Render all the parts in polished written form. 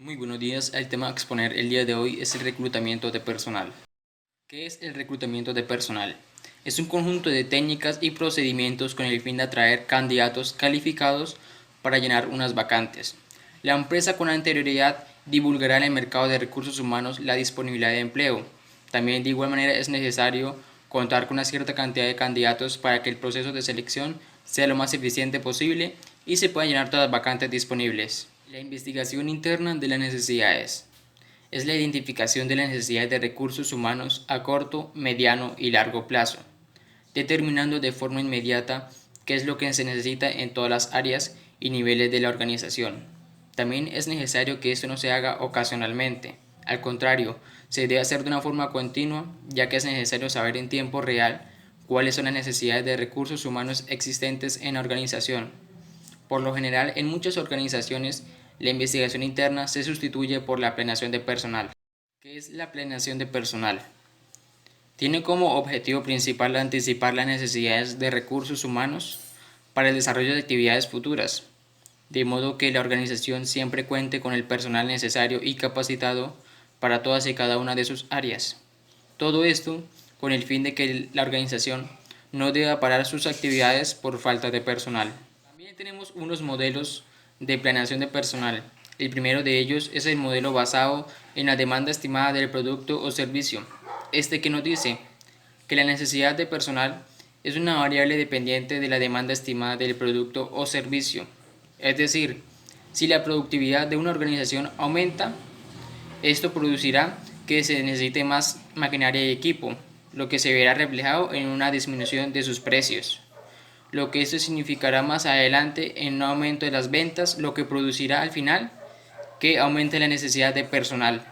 Muy buenos días. El tema a exponer el día de hoy es el reclutamiento de personal. ¿Qué es el reclutamiento de personal? Es un conjunto de técnicas y procedimientos con el fin de atraer candidatos calificados para llenar unas vacantes. La empresa con anterioridad divulgará en el mercado de recursos humanos la disponibilidad de empleo. También de igual manera es necesario contar con una cierta cantidad de candidatos para que el proceso de selección sea lo más eficiente posible y se puedan llenar todas las vacantes disponibles. La investigación interna de las necesidades es la identificación de las necesidades de recursos humanos a corto, mediano y largo plazo, determinando de forma inmediata qué es lo que se necesita en todas las áreas y niveles de la organización. También es necesario que esto no se haga ocasionalmente. Al contrario, se debe hacer de una forma continua, ya que es necesario saber en tiempo real cuáles son las necesidades de recursos humanos existentes en la organización. Por lo general, en muchas organizaciones, la investigación interna se sustituye por la planeación de personal. ¿Qué es la planeación de personal? Tiene como objetivo principal anticipar las necesidades de recursos humanos para el desarrollo de actividades futuras, de modo que la organización siempre cuente con el personal necesario y capacitado para todas y cada una de sus áreas. Todo esto con el fin de que la organización no deba parar sus actividades por falta de personal. También tenemos unos modelos de planeación de personal. El primero de ellos es el modelo basado en la demanda estimada del producto o servicio. Este que nos dice que la necesidad de personal es una variable dependiente de la demanda estimada del producto o servicio. Es decir, si la productividad de una organización aumenta, esto producirá que se necesite más maquinaria y equipo, lo que se verá reflejado en una disminución de sus precios, lo que esto significará más adelante en un aumento de las ventas, lo que producirá al final que aumente la necesidad de personal.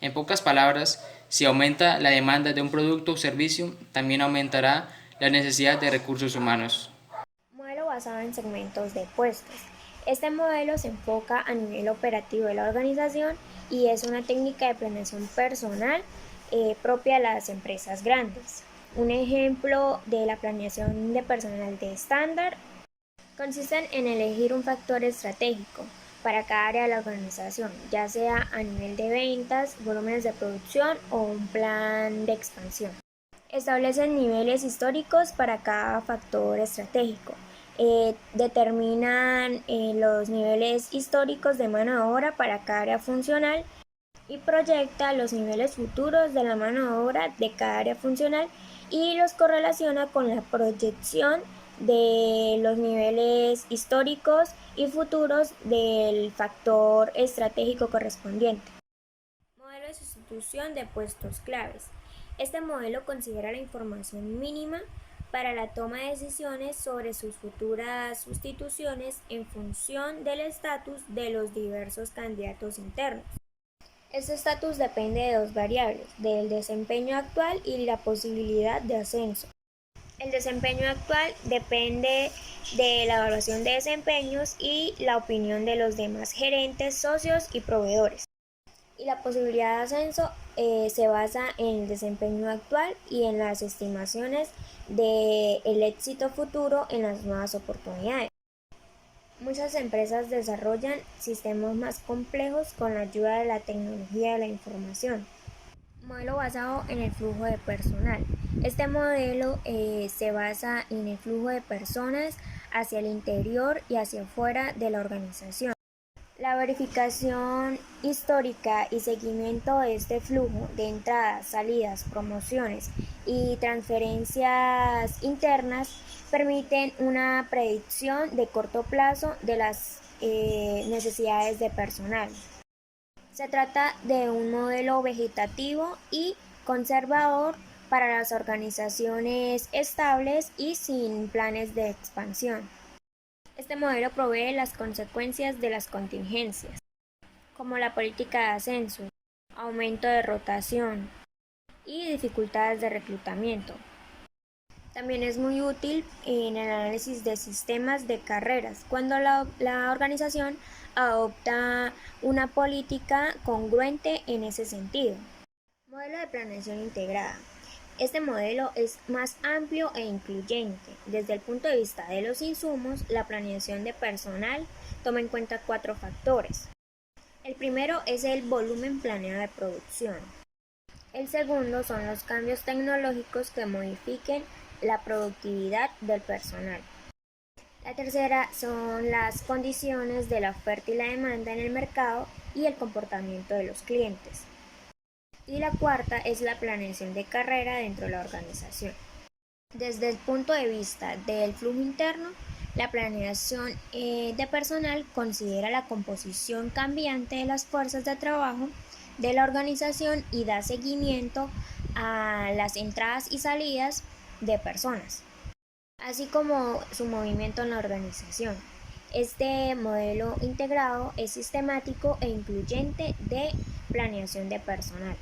En pocas palabras, si aumenta la demanda de un producto o servicio, también aumentará la necesidad de recursos humanos. Modelo basado en segmentos de puestos. Este modelo se enfoca a nivel operativo de la organización y es una técnica de planeación personal propia de las empresas grandes. Un ejemplo de la planeación de personal de estándar consiste en elegir un factor estratégico para cada área de la organización, ya sea a nivel de ventas, volúmenes de producción o un plan de expansión. Establecen niveles históricos para cada factor estratégico. Determinan los niveles históricos de mano de obra para cada área funcional y proyecta los niveles futuros de la mano de obra de cada área funcional y los correlaciona con la proyección de los niveles históricos y futuros del factor estratégico correspondiente. Modelo de sustitución de puestos claves. Este modelo considera la información mínima para la toma de decisiones sobre sus futuras sustituciones en función del estatus de los diversos candidatos internos. Este estatus depende de dos variables, del desempeño actual y la posibilidad de ascenso. El desempeño actual depende de la evaluación de desempeños y la opinión de los demás gerentes, socios y proveedores. Y la posibilidad de ascenso se basa en el desempeño actual y en las estimaciones del éxito futuro en las nuevas oportunidades. Muchas empresas desarrollan sistemas más complejos con la ayuda de la tecnología de la información. Modelo basado en el flujo de personal. Este modelo se basa en el flujo de personas hacia el interior y hacia afuera de la organización. La verificación histórica y seguimiento de este flujo de entradas, salidas, promociones y transferencias internas permiten una predicción de corto plazo de las necesidades de personal. Se trata de un modelo vegetativo y conservador para las organizaciones estables y sin planes de expansión. Este modelo provee las consecuencias de las contingencias, como la política de ascenso, aumento de rotación y dificultades de reclutamiento. También es muy útil en el análisis de sistemas de carreras, cuando la organización adopta una política congruente en ese sentido. Modelo de planeación integrada. Este modelo es más amplio e incluyente. Desde el punto de vista de los insumos, la planeación de personal toma en cuenta cuatro factores. El primero es el volumen planeado de producción. El segundo son los cambios tecnológicos que modifiquen la productividad del personal. La tercera son las condiciones de la oferta y la demanda en el mercado y el comportamiento de los clientes. Y la cuarta es la planeación de carrera dentro de la organización. Desde el punto de vista del flujo interno, la planeación de personal considera la composición cambiante de las fuerzas de trabajo de la organización y da seguimiento a las entradas y salidas de personas, así como su movimiento en la organización. Este modelo integrado es sistemático e incluyente de planeación de personal.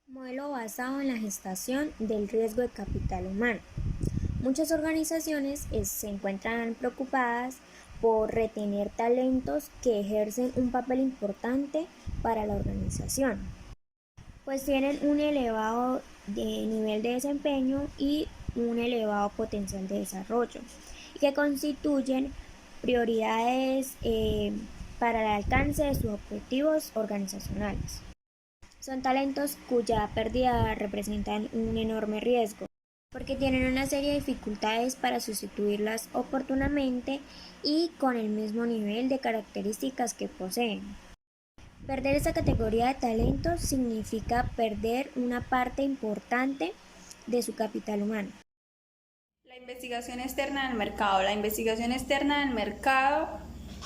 Modelo basado en la gestación del riesgo de capital humano. Muchas organizaciones se encuentran preocupadas por retener talentos que ejercen un papel importante para la organización, pues tienen un elevado nivel de desempeño y un elevado potencial de desarrollo, y que constituyen prioridades para el alcance de sus objetivos organizacionales. Son talentos cuya pérdida representan un enorme riesgo, porque tienen una serie de dificultades para sustituirlas oportunamente y con el mismo nivel de características que poseen. Perder esta categoría de talentos significa perder una parte importante de su capital humano. La investigación externa del mercado. La investigación externa del mercado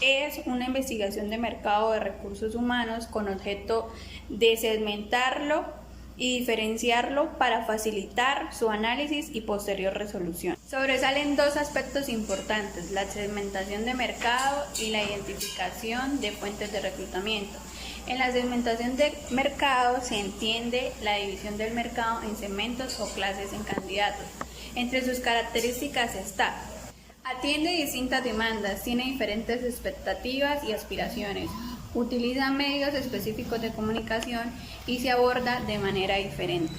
es una investigación de mercado de recursos humanos con objeto de segmentarlo y diferenciarlo para facilitar su análisis y posterior resolución. Sobresalen dos aspectos importantes: la segmentación de mercado y la identificación de fuentes de reclutamiento. En la segmentación de mercado se entiende la división del mercado en segmentos o clases en candidatos. Entre sus características está: atiende distintas demandas, tiene diferentes expectativas y aspiraciones, utiliza medios específicos de comunicación y se aborda de manera diferente.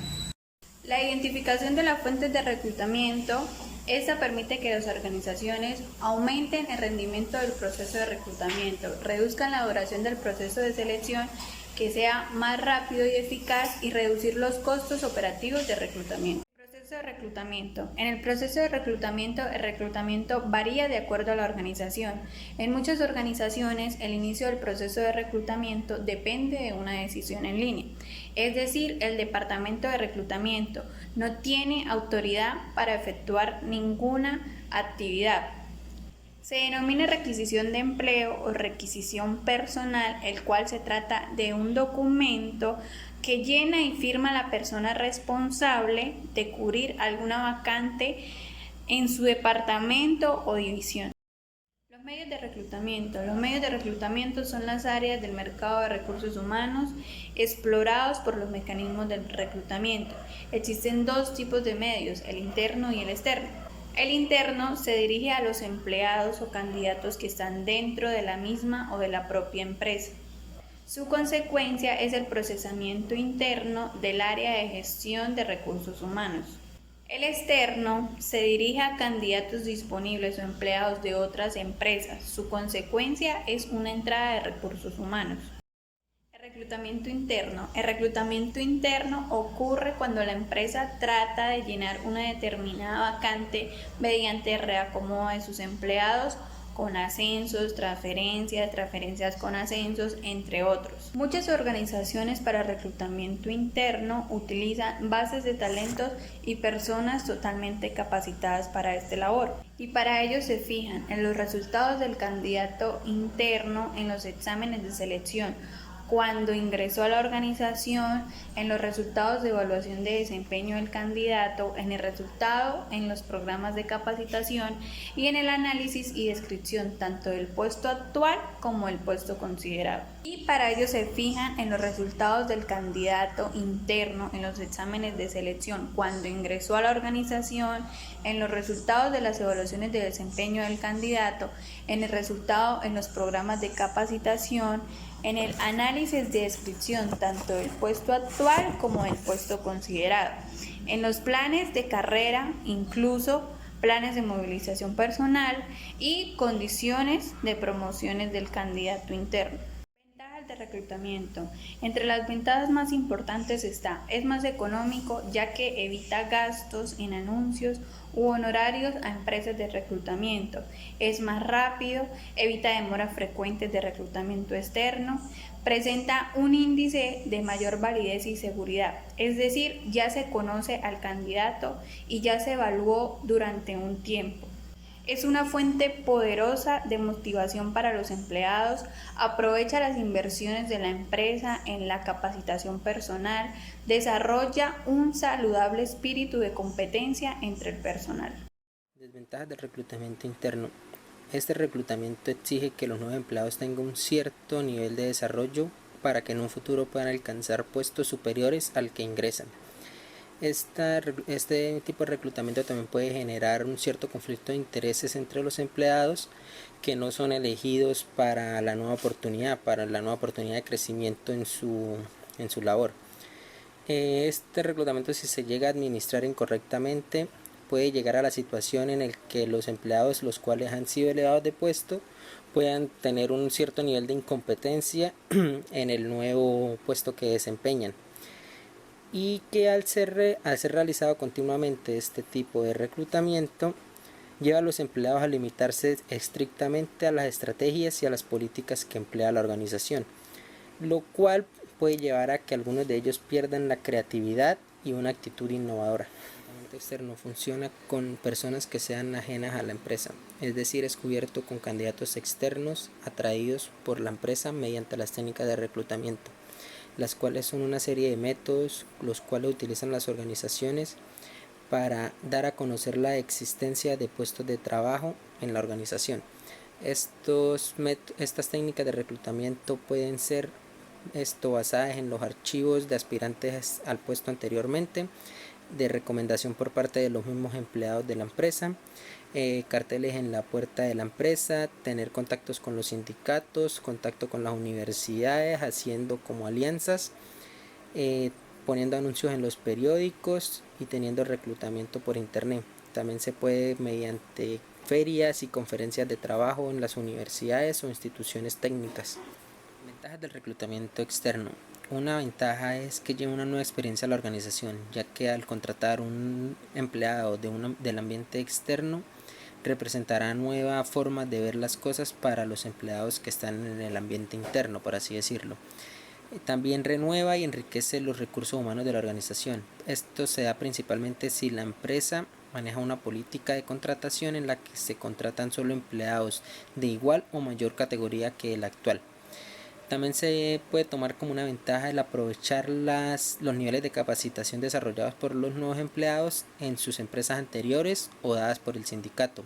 La identificación de las fuentes de reclutamiento. Esta permite que las organizaciones aumenten el rendimiento del proceso de reclutamiento, reduzcan la duración del proceso de selección, que sea más rápido y eficaz, y reducir los costos operativos de reclutamiento. Proceso de reclutamiento. En el proceso de reclutamiento, el reclutamiento varía de acuerdo a la organización. En muchas organizaciones, el inicio del proceso de reclutamiento depende de una decisión en línea. Es decir, el departamento de reclutamiento no tiene autoridad para efectuar ninguna actividad. Se denomina requisición de empleo o requisición personal, el cual se trata de un documento que llena y firma la persona responsable de cubrir alguna vacante en su departamento o división. Los medios de reclutamiento. Los medios de reclutamiento son las áreas del mercado de recursos humanos explorados por los mecanismos del reclutamiento. Existen dos tipos de medios, el interno y el externo. El interno se dirige a los empleados o candidatos que están dentro de la misma o de la propia empresa. Su consecuencia es el procesamiento interno del área de gestión de recursos humanos. El externo se dirige a candidatos disponibles o empleados de otras empresas. Su consecuencia es una entrada de recursos humanos. El reclutamiento interno. El reclutamiento interno ocurre cuando la empresa trata de llenar una determinada vacante mediante reacomodo de sus empleados con ascensos, transferencias con ascensos, entre otros. Muchas organizaciones para reclutamiento interno utilizan bases de talentos y personas totalmente capacitadas para esta labor, y para ello se fijan en los resultados del candidato interno en los exámenes de selección cuando ingresó a la organización, en los resultados de evaluación de desempeño del candidato, en el resultado en los programas de capacitación y en el análisis y descripción tanto del puesto actual como el puesto considerado. Y para ello se fijan en los resultados del candidato interno en los exámenes de selección cuando ingresó a la organización, en los resultados de las evaluaciones de desempeño del candidato, en el resultado en los programas de capacitación, en el análisis de descripción tanto del puesto actual como del puesto considerado, en los planes de carrera, incluso planes de movilización personal y condiciones de promociones del candidato interno. Ventajas de reclutamiento. Entre las ventajas más importantes está, es más económico ya que evita gastos en anuncios u honorarios a empresas de reclutamiento. Es más rápido, evita demoras frecuentes de reclutamiento externo, presenta un índice de mayor validez y seguridad, es decir, ya se conoce al candidato y ya se evaluó durante un tiempo. Es una fuente poderosa de motivación para los empleados, aprovecha las inversiones de la empresa en la capacitación personal, desarrolla un saludable espíritu de competencia entre el personal. Desventajas del reclutamiento interno. Este reclutamiento exige que los nuevos empleados tengan un cierto nivel de desarrollo para que en un futuro puedan alcanzar puestos superiores al que ingresan. Este tipo de reclutamiento también puede generar un cierto conflicto de intereses entre los empleados que no son elegidos para la nueva oportunidad, de crecimiento en su labor. Este reclutamiento, si se llega a administrar incorrectamente, puede llegar a la situación en el que los empleados, los cuales han sido elevados de puesto, puedan tener un cierto nivel de incompetencia en el nuevo puesto que desempeñan, y que al ser realizado continuamente este tipo de reclutamiento lleva a los empleados a limitarse estrictamente a las estrategias y a las políticas que emplea la organización, lo cual puede llevar a que algunos de ellos pierdan la creatividad y una actitud innovadora. El reclutamiento externo funciona con personas que sean ajenas a la empresa, es decir, es cubierto con candidatos externos atraídos por la empresa mediante las técnicas de reclutamiento, las cuales son una serie de métodos los cuales utilizan las organizaciones para dar a conocer la existencia de puestos de trabajo en la organización. Estas técnicas de reclutamiento pueden ser basadas en los archivos de aspirantes al puesto anteriormente, de recomendación por parte de los mismos empleados de la empresa, carteles en la puerta de la empresa, tener contactos con los sindicatos, contacto con las universidades, haciendo como alianzas, poniendo anuncios en los periódicos y teniendo reclutamiento por internet. También se puede mediante ferias y conferencias de trabajo en las universidades o instituciones técnicas. Ventajas del reclutamiento externo. Una ventaja es que lleva una nueva experiencia a la organización, ya que al contratar un empleado del ambiente externo representará nuevas formas de ver las cosas para los empleados que están en el ambiente interno, por así decirlo. También renueva y enriquece los recursos humanos de la organización. Esto se da principalmente si la empresa maneja una política de contratación en la que se contratan solo empleados de igual o mayor categoría que el actual. También se puede tomar como una ventaja el aprovechar los niveles de capacitación desarrollados por los nuevos empleados en sus empresas anteriores o dadas por el sindicato.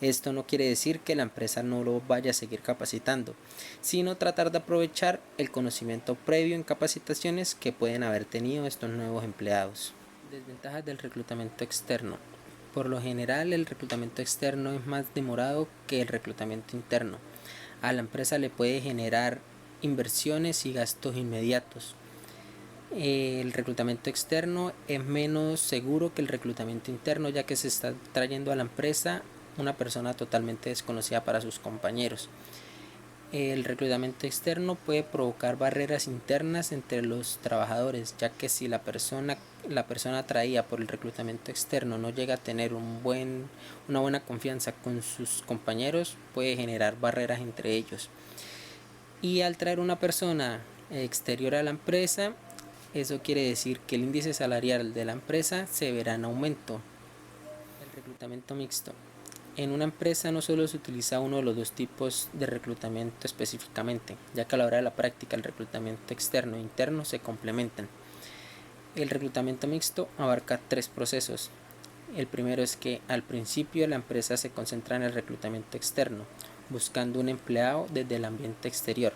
Esto no quiere decir que la empresa no lo vaya a seguir capacitando, sino tratar de aprovechar el conocimiento previo en capacitaciones que pueden haber tenido estos nuevos empleados. Desventajas del reclutamiento externo. Por lo general, el reclutamiento externo es más demorado que el reclutamiento interno. A la empresa le puede generar inversiones y gastos inmediatos. El reclutamiento externo es menos seguro que el reclutamiento interno, ya que se está trayendo a la empresa una persona totalmente desconocida para sus compañeros. El reclutamiento externo puede provocar barreras internas entre los trabajadores, ya que si la persona atraída por el reclutamiento externo no llega a tener una buena confianza con sus compañeros, puede generar barreras entre ellos. Y al traer una persona exterior a la empresa, eso quiere decir que el índice salarial de la empresa se verá en aumento. El reclutamiento mixto. En una empresa no solo se utiliza uno de los dos tipos de reclutamiento específicamente, ya que a la hora de la práctica el reclutamiento externo e interno se complementan. El reclutamiento mixto abarca 3 procesos. El primero es que al principio la empresa se concentra en el reclutamiento externo, buscando un empleado desde el ambiente exterior.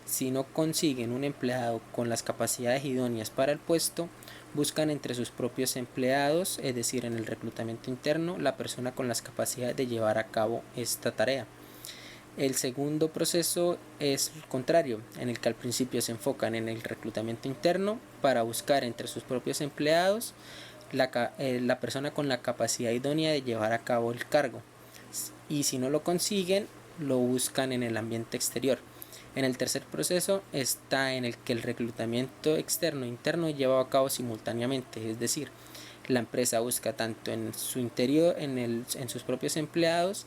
Si no consiguen un empleado con las capacidades idóneas para el puesto, buscan entre sus propios empleados, es decir, en el reclutamiento interno, la persona con las capacidades de llevar a cabo esta tarea. El segundo proceso es el contrario, en el que al principio se enfocan en el reclutamiento interno para buscar entre sus propios empleados la persona con la capacidad idónea de llevar a cabo el cargo, y si no lo consiguen, lo buscan en el ambiente exterior. En el tercer proceso está en el que el reclutamiento externo e interno lleva a cabo simultáneamente, es decir, la empresa busca tanto en su interior, en sus propios empleados,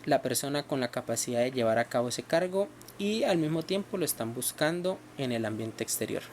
la persona con la capacidad de llevar a cabo ese cargo y al mismo tiempo lo están buscando en el ambiente exterior.